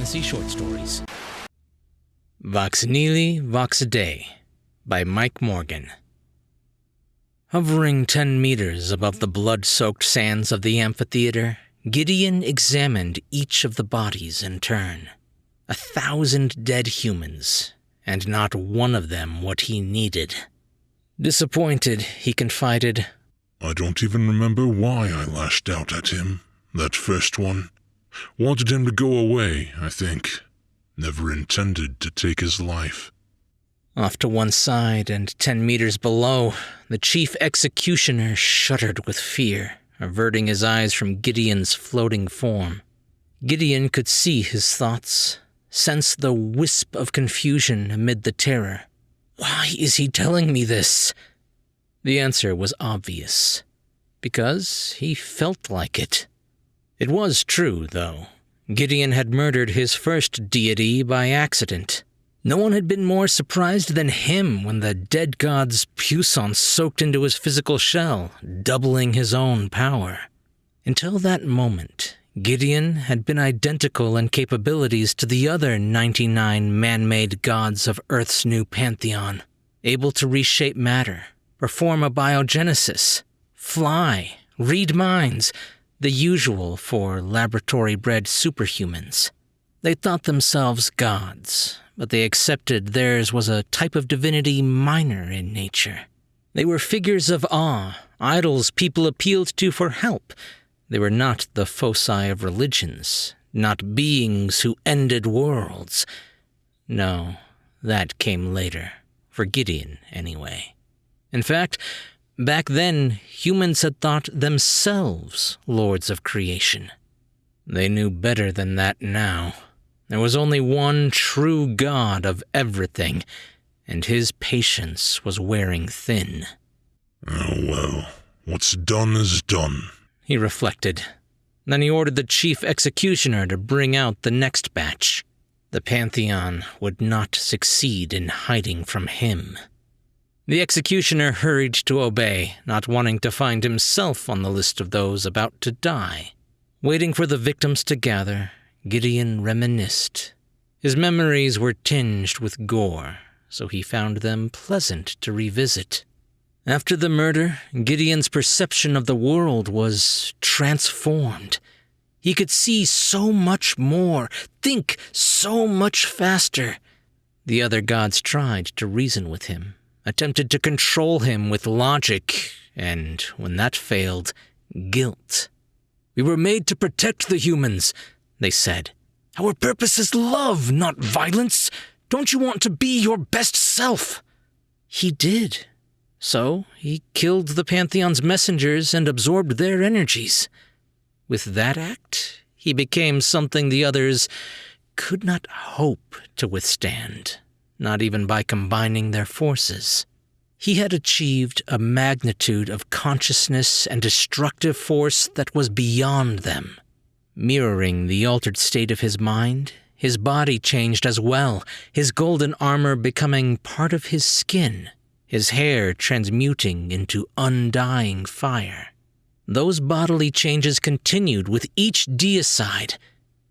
fantasy short stories. Vox Nihili, Vox Dei by Mike Morgan. Hovering 10 meters above the blood-soaked sands of the amphitheater, Gideon examined each of the bodies in turn. 1,000 dead humans, and not one of them what he needed. Disappointed, he confided, "I don't even remember why I lashed out at him, that first one. Wanted him to go away, I think. Never intended to take his life." Off to one side and 10 meters below, the chief executioner shuddered with fear, averting his eyes from Gideon's floating form. Gideon could see his thoughts, sense the wisp of confusion amid the terror. Why is he telling me this? The answer was obvious. Because he felt like it. It was true, though. Gideon had murdered his first deity by accident. No one had been more surprised than him when the dead god's puissance soaked into his physical shell, doubling his own power. Until that moment, Gideon had been identical in capabilities to the other 99 man-made gods of Earth's new pantheon, able to reshape matter, perform a biogenesis, fly, read minds, the usual for laboratory-bred superhumans. They thought themselves gods, but they accepted theirs was a type of divinity minor in nature. They were figures of awe, idols people appealed to for help. They were not the foci of religions, not beings who ended worlds. No, that came later, for Gideon anyway. In fact, back then, humans had thought themselves lords of creation. They knew better than that now. There was only one true God of everything, and his patience was wearing thin. "Oh well, what's done is done," he reflected. Then he ordered the chief executioner to bring out the next batch. The Pantheon would not succeed in hiding from him. The executioner hurried to obey, not wanting to find himself on the list of those about to die. Waiting for the victims to gather, Gideon reminisced. His memories were tinged with gore, so he found them pleasant to revisit. After the murder, Gideon's perception of the world was transformed. He could see so much more, think so much faster. The other gods tried to reason with him, attempted to control him with logic, and when that failed, guilt. "We were made to protect the humans," they said. "Our purpose is love, not violence. Don't you want to be your best self?" He did. So he killed the Pantheon's messengers and absorbed their energies. With that act, he became something the others could not hope to withstand, not even by combining their forces. He had achieved a magnitude of consciousness and destructive force that was beyond them. Mirroring the altered state of his mind, his body changed as well, his golden armor becoming part of his skin, his hair transmuting into undying fire. Those bodily changes continued with each deicide.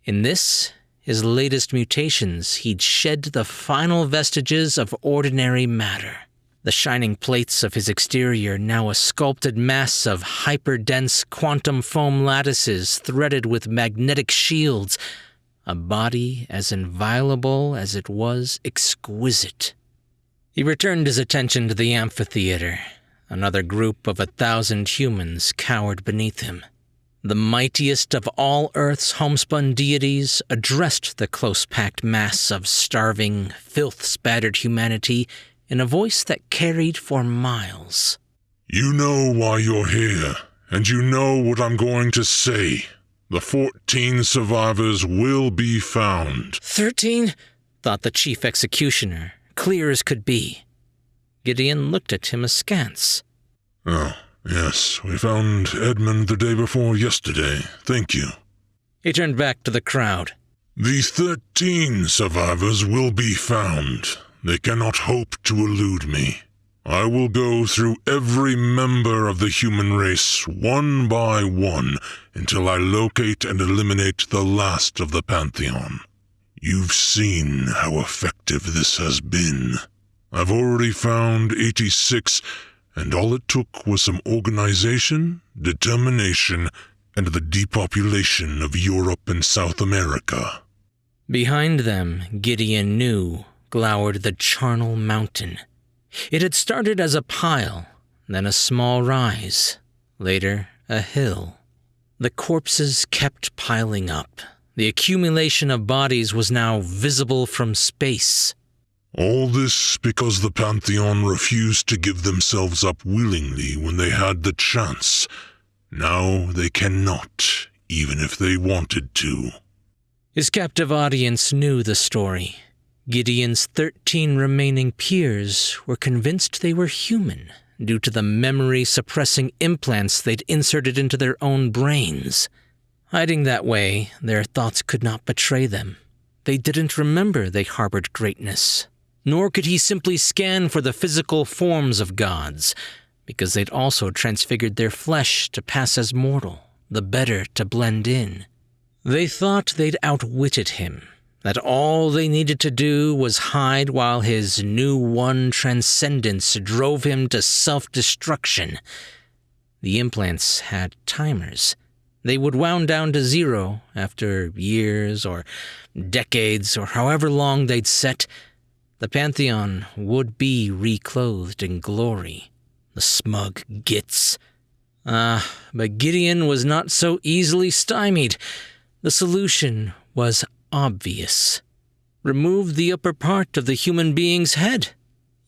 In this, his latest mutations, he'd shed the final vestiges of ordinary matter. The shining plates of his exterior now a sculpted mass of hyper-dense quantum foam lattices threaded with magnetic shields, a body as inviolable as it was exquisite. He returned his attention to the amphitheater. Another group of 1,000 humans cowered beneath him. The mightiest of all Earth's homespun deities addressed the close-packed mass of starving, filth-spattered humanity in a voice that carried for miles. "You know why you're here, and you know what I'm going to say. The 14 survivors will be found." 13? Thought the chief executioner, clear as could be. Gideon looked at him askance. "Oh, yes, we found Edmund the day before yesterday. Thank you." He turned back to the crowd. "The 13 survivors will be found. They cannot hope to elude me. I will go through every member of the human race, one by one, until I locate and eliminate the last of the Pantheon. You've seen how effective this has been. I've already found 86, and all it took was some organization, determination, and the depopulation of Europe and South America. Behind them, Gideon knew, glowered the charnel mountain. It had started as a pile, then a small rise, later a hill. The corpses kept piling up. The accumulation of bodies was now visible from space. All this because the Pantheon refused to give themselves up willingly when they had the chance. Now they cannot, even if they wanted to. His captive audience knew the story. Gideon's 13 remaining peers were convinced they were human due to the memory-suppressing implants they'd inserted into their own brains. Hiding that way, their thoughts could not betray them. They didn't remember they harbored greatness. Nor could he simply scan for the physical forms of gods, because they'd also transfigured their flesh to pass as mortal, the better to blend in. They thought they'd outwitted him, that all they needed to do was hide while his new one transcendence drove him to self-destruction. The implants had timers. They would wound down to 0 after years or decades or however long they'd set. The Pantheon would be reclothed in glory. The smug gits. But Gideon was not so easily stymied. The solution was obvious. Remove the upper part of the human being's head.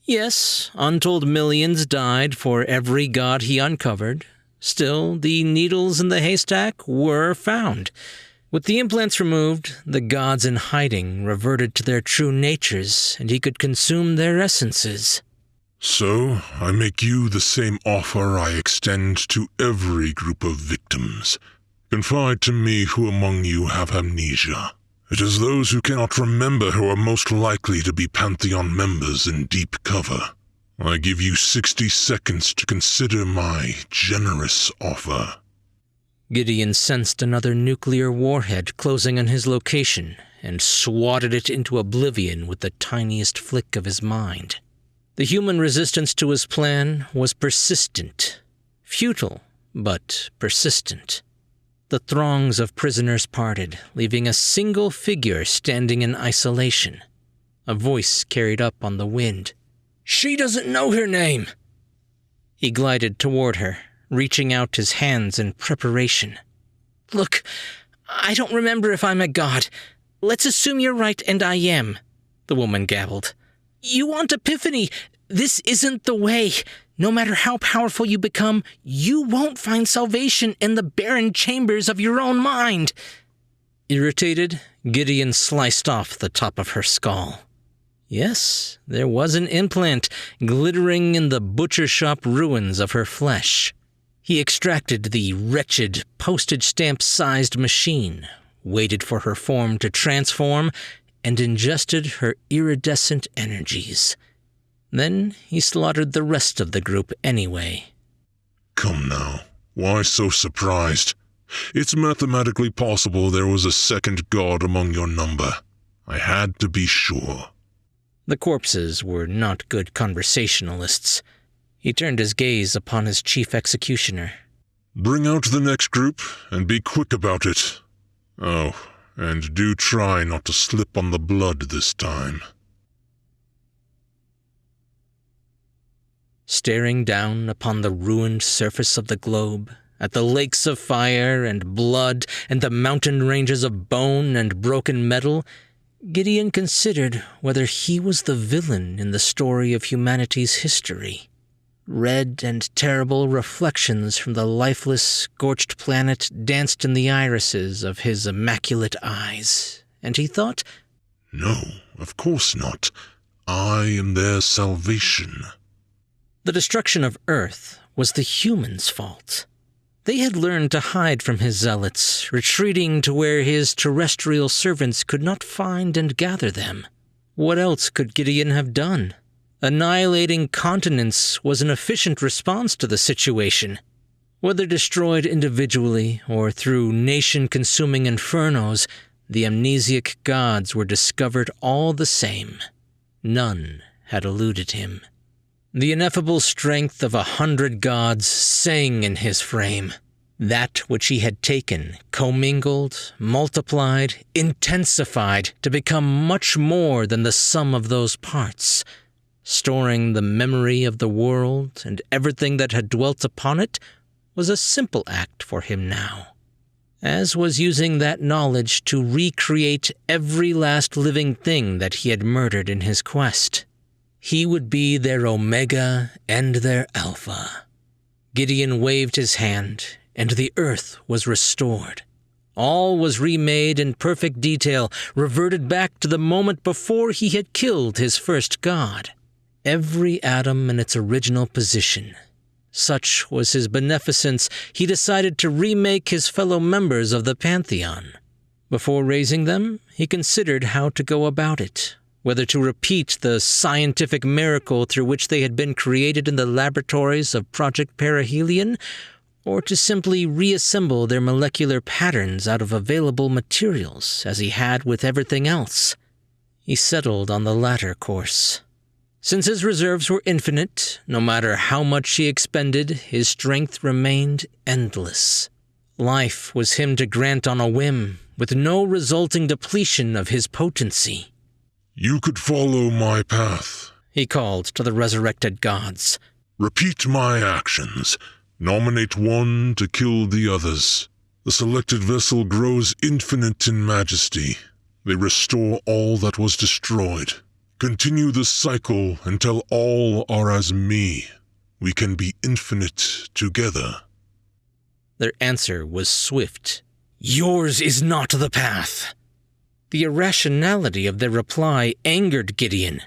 Yes, untold millions died for every god he uncovered. Still, the needles in the haystack were found. With the implants removed, the gods in hiding reverted to their true natures, and he could consume their essences. So, I make you the same offer I extend to every group of victims. Confide to me who among you have amnesia. It is those who cannot remember who are most likely to be Pantheon members in deep cover. I give you 60 seconds to consider my generous offer. Gideon sensed another nuclear warhead closing on his location and swatted it into oblivion with the tiniest flick of his mind. The human resistance to his plan was persistent. Futile, but persistent. The throngs of prisoners parted, leaving a single figure standing in isolation. A voice carried up on the wind. "She doesn't know her name!" He glided toward her, reaching out his hands in preparation. "Look, I don't remember if I'm a god. Let's assume you're right and I am," the woman gabbled. "You want epiphany. This isn't the way. No matter how powerful you become, you won't find salvation in the barren chambers of your own mind." Irritated, Gideon sliced off the top of her skull. Yes, there was an implant glittering in the butcher shop ruins of her flesh. He extracted the wretched, postage-stamp-sized machine, waited for her form to transform, and ingested her iridescent energies. Then he slaughtered the rest of the group anyway. Come now, why so surprised? It's mathematically possible there was a second god among your number. I had to be sure. The corpses were not good conversationalists. He turned his gaze upon his chief executioner. Bring out the next group, and be quick about it. Oh, and do try not to slip on the blood this time. Staring down upon the ruined surface of the globe, at the lakes of fire and blood and the mountain ranges of bone and broken metal, Gideon considered whether he was the villain in the story of humanity's history. Red and terrible reflections from the lifeless, scorched planet danced in the irises of his immaculate eyes, and he thought, No, of course not. I am their salvation. The destruction of Earth was the humans' fault. They had learned to hide from his zealots, retreating to where his terrestrial servants could not find and gather them. What else could Gideon have done? Annihilating continents was an efficient response to the situation. Whether destroyed individually or through nation-consuming infernos, the amnesiac gods were discovered all the same. None had eluded him. The ineffable strength of 100 gods sang in his frame. That which he had taken, commingled, multiplied, intensified to become much more than the sum of those parts. Storing the memory of the world and everything that had dwelt upon it was a simple act for him now, as was using that knowledge to recreate every last living thing that he had murdered in his quest. He would be their Omega and their Alpha. Gideon waved his hand, and the earth was restored. All was remade in perfect detail, reverted back to the moment before he had killed his first god. Every atom in its original position. Such was his beneficence, he decided to remake his fellow members of the Pantheon. Before raising them, he considered how to go about it, whether to repeat the scientific miracle through which they had been created in the laboratories of Project Perihelion, or to simply reassemble their molecular patterns out of available materials, as he had with everything else. He settled on the latter course. Since his reserves were infinite, no matter how much he expended, his strength remained endless. Life was him to grant on a whim, with no resulting depletion of his potency. You could follow my path, he called to the resurrected gods. Repeat my actions. Nominate one to kill the others. The selected vessel grows infinite in majesty. They restore all that was destroyed. Continue the cycle until all are as me. We can be infinite together. Their answer was swift. Yours is not the path. The irrationality of their reply angered Gideon.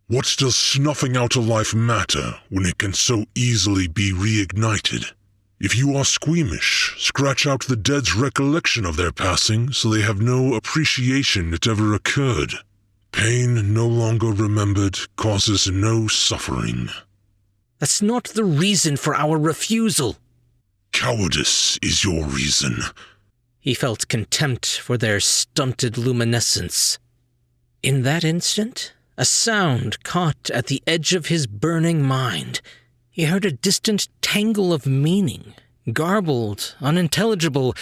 What does snuffing out a life matter when it can so easily be reignited? If you are squeamish, scratch out the dead's recollection of their passing so they have no appreciation it ever occurred. Pain no longer remembered causes no suffering. That's not the reason for our refusal. Cowardice is your reason. He felt contempt for their stunted luminescence. In that instant, a sound caught at the edge of his burning mind. He heard a distant tangle of meaning, garbled, unintelligible,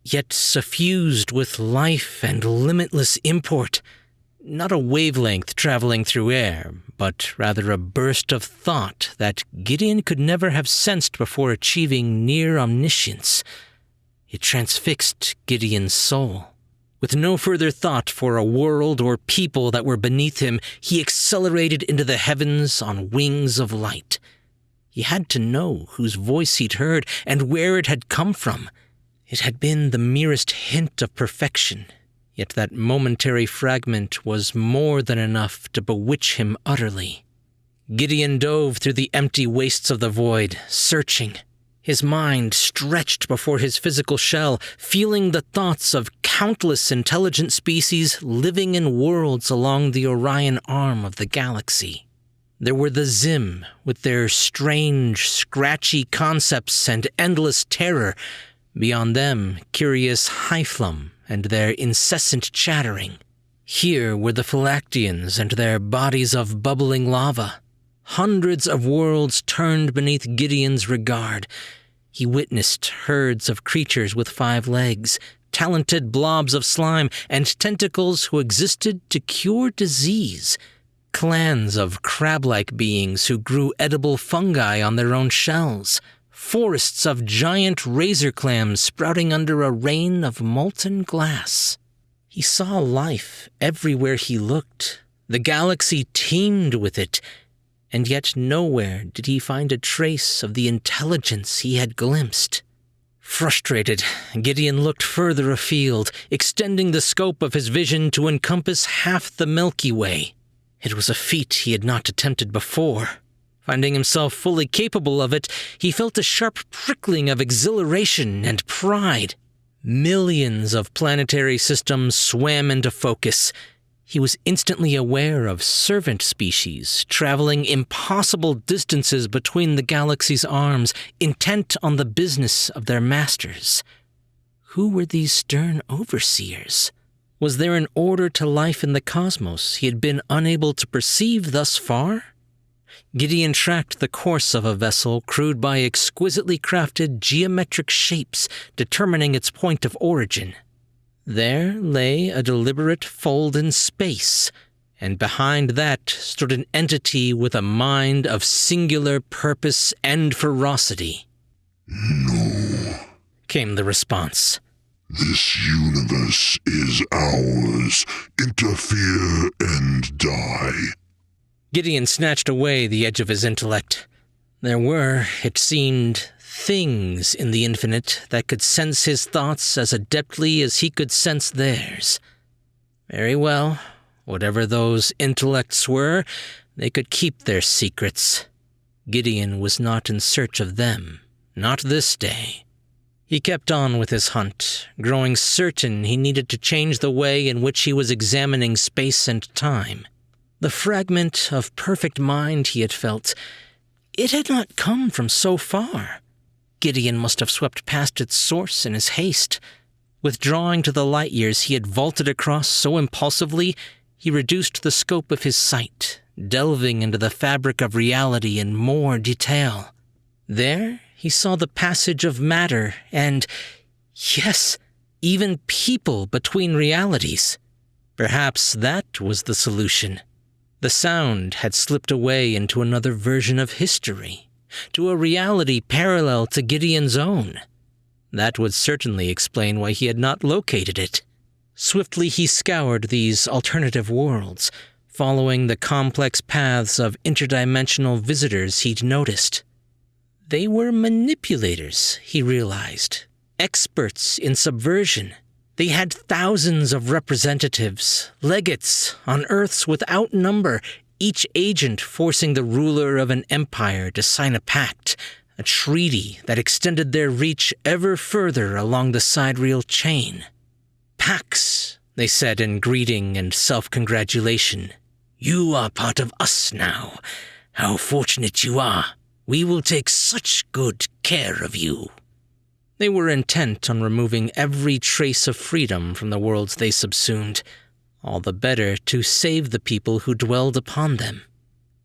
yet suffused with life and limitless import. Not a wavelength traveling through air, but rather a burst of thought that Gideon could never have sensed before achieving near omniscience. It transfixed Gideon's soul. With no further thought for a world or people that were beneath him, he accelerated into the heavens on wings of light. He had to know whose voice he'd heard and where it had come from. It had been the merest hint of perfection, yet that momentary fragment was more than enough to bewitch him utterly. Gideon dove through the empty wastes of the void, searching. His mind stretched before his physical shell, feeling the thoughts of countless intelligent species living in worlds along the Orion arm of the galaxy. There were the Zim, with their strange, scratchy concepts and endless terror. Beyond them, curious Hyphlum and their incessant chattering. Here were the Phylactians and their bodies of bubbling lava. Hundreds of worlds turned beneath Gideon's regard. He witnessed herds of creatures with 5 legs, talented blobs of slime, and tentacles who existed to cure disease. Clans of crab-like beings who grew edible fungi on their own shells. Forests of giant razor clams sprouting under a rain of molten glass. He saw life everywhere he looked. The galaxy teemed with it, and yet nowhere did he find a trace of the intelligence he had glimpsed. Frustrated, Gideon looked further afield, extending the scope of his vision to encompass half the Milky Way. It was a feat he had not attempted before. Finding himself fully capable of it, he felt a sharp prickling of exhilaration and pride. Millions of planetary systems swam into focus. He was instantly aware of servant species traveling impossible distances between the galaxy's arms, intent on the business of their masters. Who were these stern overseers? Was there an order to life in the cosmos he had been unable to perceive thus far? Gideon tracked the course of a vessel crewed by exquisitely crafted geometric shapes determining its point of origin. There lay a deliberate fold in space, and behind that stood an entity with a mind of singular purpose and ferocity. "No," came the response. "this universe is ours. Interfere and die." Gideon snatched away the edge of his intellect. There were, it seemed, things in the infinite that could sense his thoughts as adeptly as he could sense theirs. Very well, whatever those intellects were, they could keep their secrets. Gideon was not in search of them, not this day. He kept on with his hunt, growing certain he needed to change the way in which he was examining space and time. The fragment of perfect mind he had felt, it had not come from so far. Gideon must have swept past its source in his haste. Withdrawing to the light years he had vaulted across so impulsively, he reduced the scope of his sight, delving into the fabric of reality in more detail. There he saw the passage of matter and, yes, even people between realities. Perhaps that was the solution. The sound had slipped away into another version of history, to a reality parallel to Gideon's own. That would certainly explain why he had not located it. Swiftly he scoured these alternative worlds, following the complex paths of interdimensional visitors he'd noticed. They were manipulators, he realized, experts in subversion. They had thousands of representatives, legates, on Earths without number, each agent forcing the ruler of an empire to sign a pact, a treaty that extended their reach ever further along the sidereal chain. "Pax," they said in greeting and self-congratulation. "You are part of us now. How fortunate you are. We will take such good care of you." They were intent on removing every trace of freedom from the worlds they subsumed, all the better to save the people who dwelled upon them.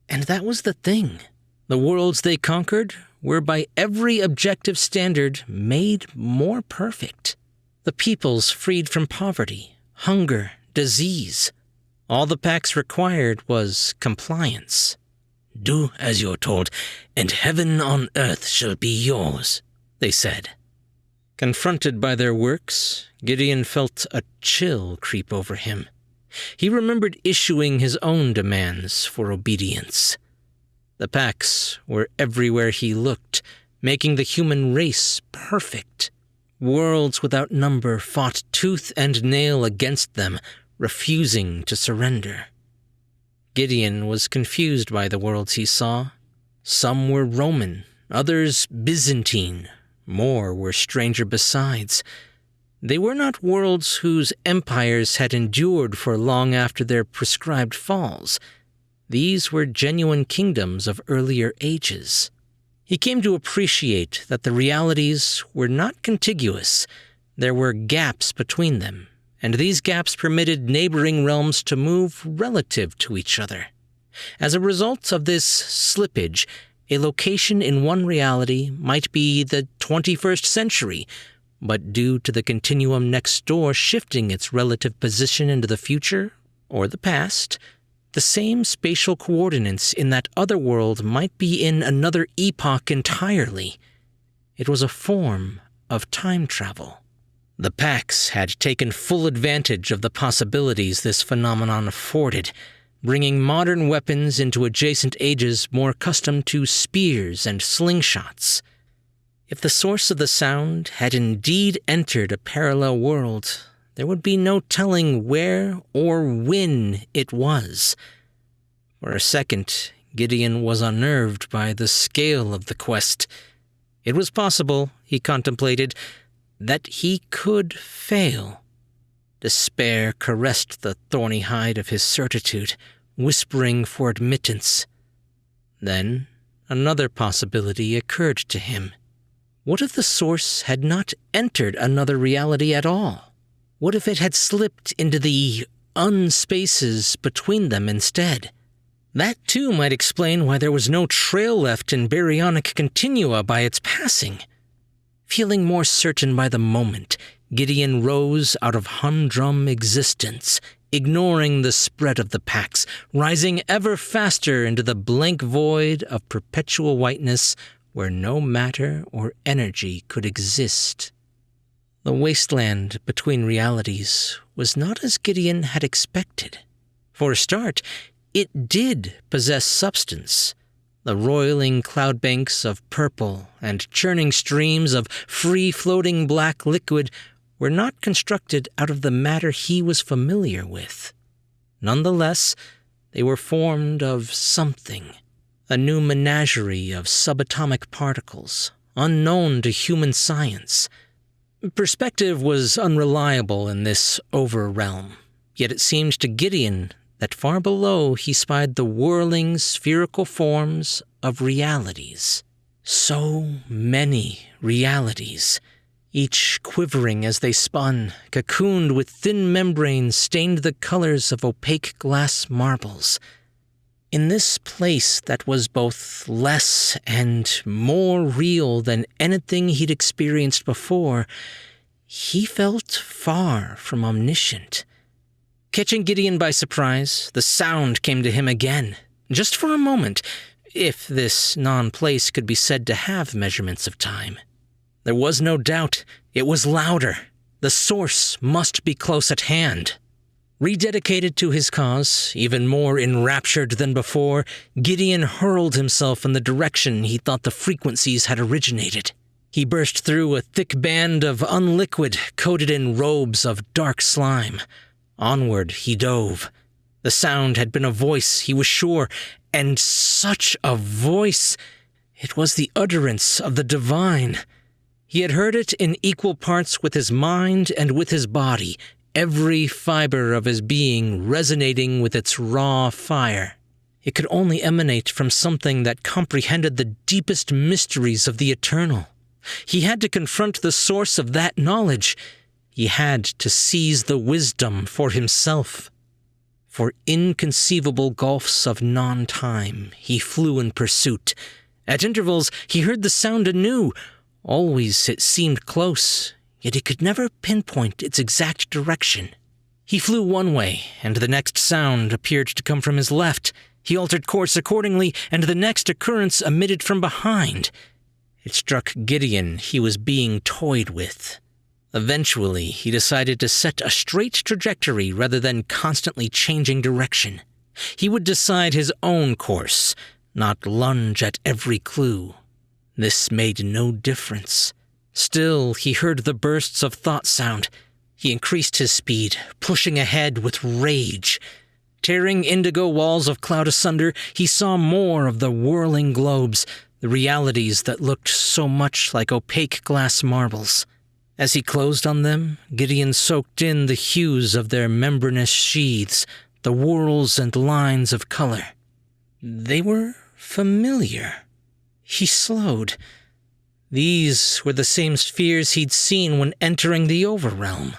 And that was the thing. The worlds they conquered were by every objective standard made more perfect. The peoples freed from poverty, hunger, disease. All the Pax required was compliance. "Do as you're told, and heaven on earth shall be yours," they said. Confronted by their works, Gideon felt a chill creep over him. He remembered issuing his own demands for obedience. The Pax were everywhere he looked, making the human race perfect. Worlds without number fought tooth and nail against them, refusing to surrender. Gideon was confused by the worlds he saw. Some were Roman, others Byzantine. More were stranger besides. They were not worlds whose empires had endured for long after their prescribed falls. These were genuine kingdoms of earlier ages. He came to appreciate that the realities were not contiguous. There were gaps between them, and these gaps permitted neighboring realms to move relative to each other. As a result of this slippage, a location in one reality might be the 21st century, but due to the continuum next door shifting its relative position into the future or the past, the same spatial coordinates in that other world might be in another epoch entirely. It was a form of time travel. The Pax had taken full advantage of the possibilities this phenomenon afforded, bringing modern weapons into adjacent ages more accustomed to spears and slingshots. If the source of the sound had indeed entered a parallel world, there would be no telling where or when it was. For a second, Gideon was unnerved by the scale of the quest. It was possible, he contemplated, that he could fail. Despair caressed the thorny hide of his certitude, whispering for admittance. Then another possibility occurred to him. What if the source had not entered another reality at all? What if it had slipped into the unspaces between them instead? That too might explain why there was no trail left in baryonic continua by its passing. Feeling more certain by the moment, Gideon rose out of humdrum existence, ignoring the spread of the packs, rising ever faster into the blank void of perpetual whiteness where no matter or energy could exist. The wasteland between realities was not as Gideon had expected. For a start, it did possess substance. The roiling cloud banks of purple and churning streams of free-floating black liquid were not constructed out of the matter he was familiar with. Nonetheless, they were formed of something, a new menagerie of subatomic particles, unknown to human science. Perspective was unreliable in this over-realm, yet it seemed to Gideon that far below he spied the whirling spherical forms of realities. So many realities, each quivering as they spun, cocooned with thin membranes stained the colors of opaque glass marbles. In this place that was both less and more real than anything he'd experienced before, he felt far from omniscient. Catching Gideon by surprise, the sound came to him again, just for a moment, if this non-place could be said to have measurements of time. There was no doubt, it was louder. The source must be close at hand. Rededicated to his cause, even more enraptured than before, Gideon hurled himself in the direction he thought the frequencies had originated. He burst through a thick band of unliquid coated in robes of dark slime. Onward he dove. The sound had been a voice, he was sure, and such a voice! It was the utterance of the divine. He had heard it in equal parts with his mind and with his body, every fiber of his being resonating with its raw fire. It could only emanate from something that comprehended the deepest mysteries of the eternal. He had to confront the source of that knowledge. He had to seize the wisdom for himself. For inconceivable gulfs of non-time, he flew in pursuit. At intervals, he heard the sound anew. Always it seemed close, yet he could never pinpoint its exact direction. He flew one way, and the next sound appeared to come from his left. He altered course accordingly, and the next occurrence emitted from behind. It struck Gideon he was being toyed with. Eventually, he decided to set a straight trajectory rather than constantly changing direction. He would decide his own course, not lunge at every clue. This made no difference. Still, he heard the bursts of thought sound. He increased his speed, pushing ahead with rage. Tearing indigo walls of cloud asunder, he saw more of the whirling globes, the realities that looked so much like opaque glass marbles. As he closed on them, Gideon soaked in the hues of their membranous sheaths, the whorls and lines of color. They were familiar. He slowed. These were the same spheres he'd seen when entering the Overrealm.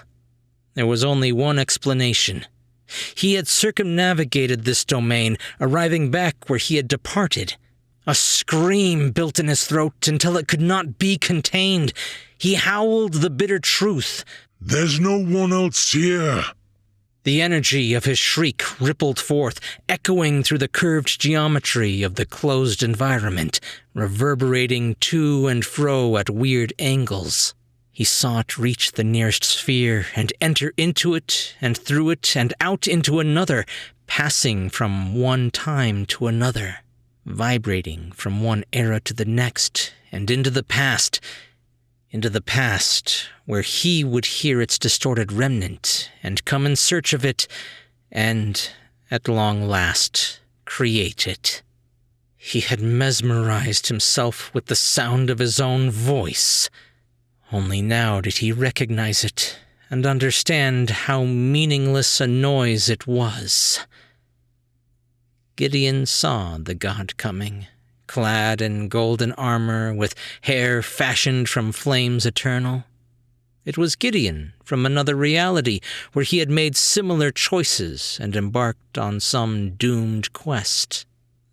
There was only one explanation. He had circumnavigated this domain, arriving back where he had departed. A scream built in his throat until it could not be contained. He howled the bitter truth. There's no one else here. The energy of his shriek rippled forth, echoing through the curved geometry of the closed environment, reverberating to and fro at weird angles. He saw it reach the nearest sphere and enter into it and through it and out into another, passing from one time to another, vibrating from one era to the next and into the past where he would hear its distorted remnant and come in search of it and, at long last, create it. He had mesmerized himself with the sound of his own voice. Only now did he recognize it and understand how meaningless a noise it was. Gideon saw the god coming, clad in golden armor with hair fashioned from flames eternal. It was Gideon from another reality where he had made similar choices and embarked on some doomed quest.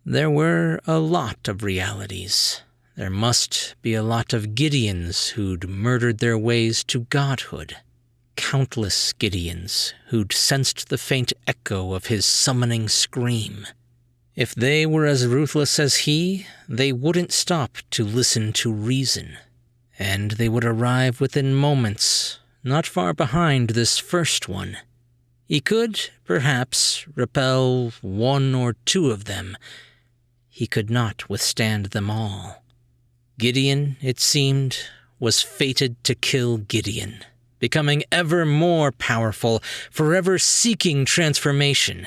There were a lot of realities. There must be a lot of Gideons who'd murdered their ways to godhood. Countless Gideons who'd sensed the faint echo of his summoning scream. If they were as ruthless as he, they wouldn't stop to listen to reason. And they would arrive within moments, not far behind this first one. He could, perhaps, repel one or two of them. He could not withstand them all. Gideon, it seemed, was fated to kill Gideon, becoming ever more powerful, forever seeking transformation.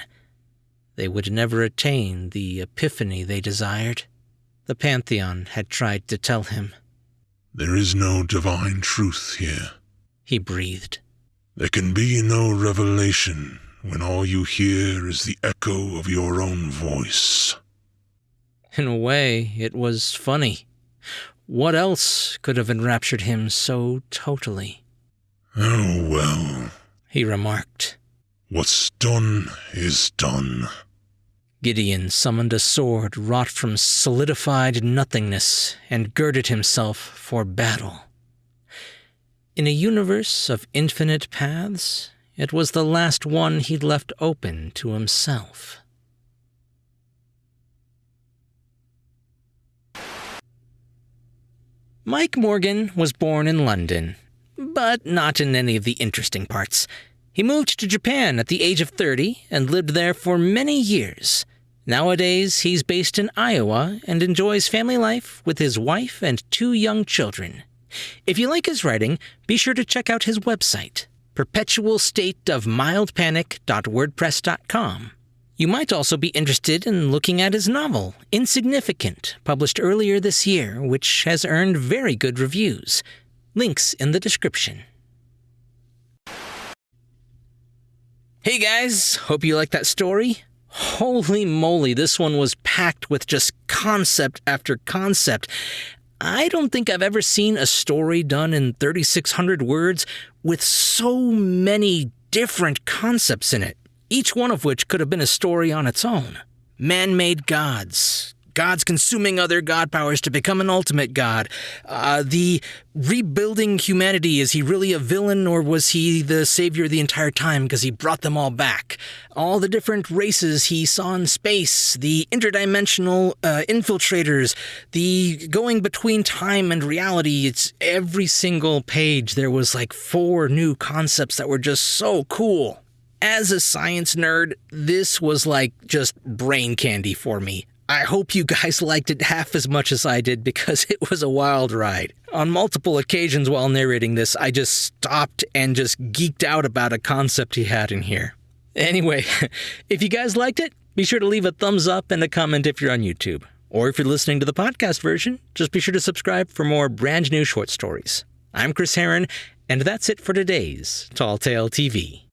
They would never attain the epiphany they desired. The Pantheon had tried to tell him. There is no divine truth here, he breathed. There can be no revelation when all you hear is the echo of your own voice. In a way, it was funny. What else could have enraptured him so totally? Oh well, he remarked. What's done is done. Gideon summoned a sword wrought from solidified nothingness and girded himself for battle. In a universe of infinite paths, it was the last one he'd left open to himself. Mike Morgan was born in London, but not in any of the interesting parts. He moved to Japan at the age of 30 and lived there for many years. Nowadays, he's based in Iowa and enjoys family life with his wife and 2 young children. If you like his writing, be sure to check out his website, perpetualstateofmildpanic.wordpress.com. You might also be interested in looking at his novel, Insignificant, published earlier this year, which has earned very good reviews. Links in the description. Hey guys, hope you liked that story. Holy moly, this one was packed with just concept after concept. I don't think I've ever seen a story done in 3,600 words with so many different concepts in it, each one of which could have been a story on its own. Man-made gods, gods consuming other god powers to become an ultimate god, the rebuilding humanity, is he really a villain or was he the savior the entire time because he brought them all back? All the different races he saw in space, the interdimensional infiltrators, the going between time and reality. It's every single page there was like 4 new concepts that were just so cool. As a science nerd, this was like just brain candy for me. I hope you guys liked it half as much as I did because it was a wild ride. On multiple occasions while narrating this, I just stopped and just geeked out about a concept he had in here. Anyway, if you guys liked it, be sure to leave a thumbs up and a comment if you're on YouTube. Or if you're listening to the podcast version, just be sure to subscribe for more brand new short stories. I'm Chris Herron, and that's it for today's Tall Tale TV.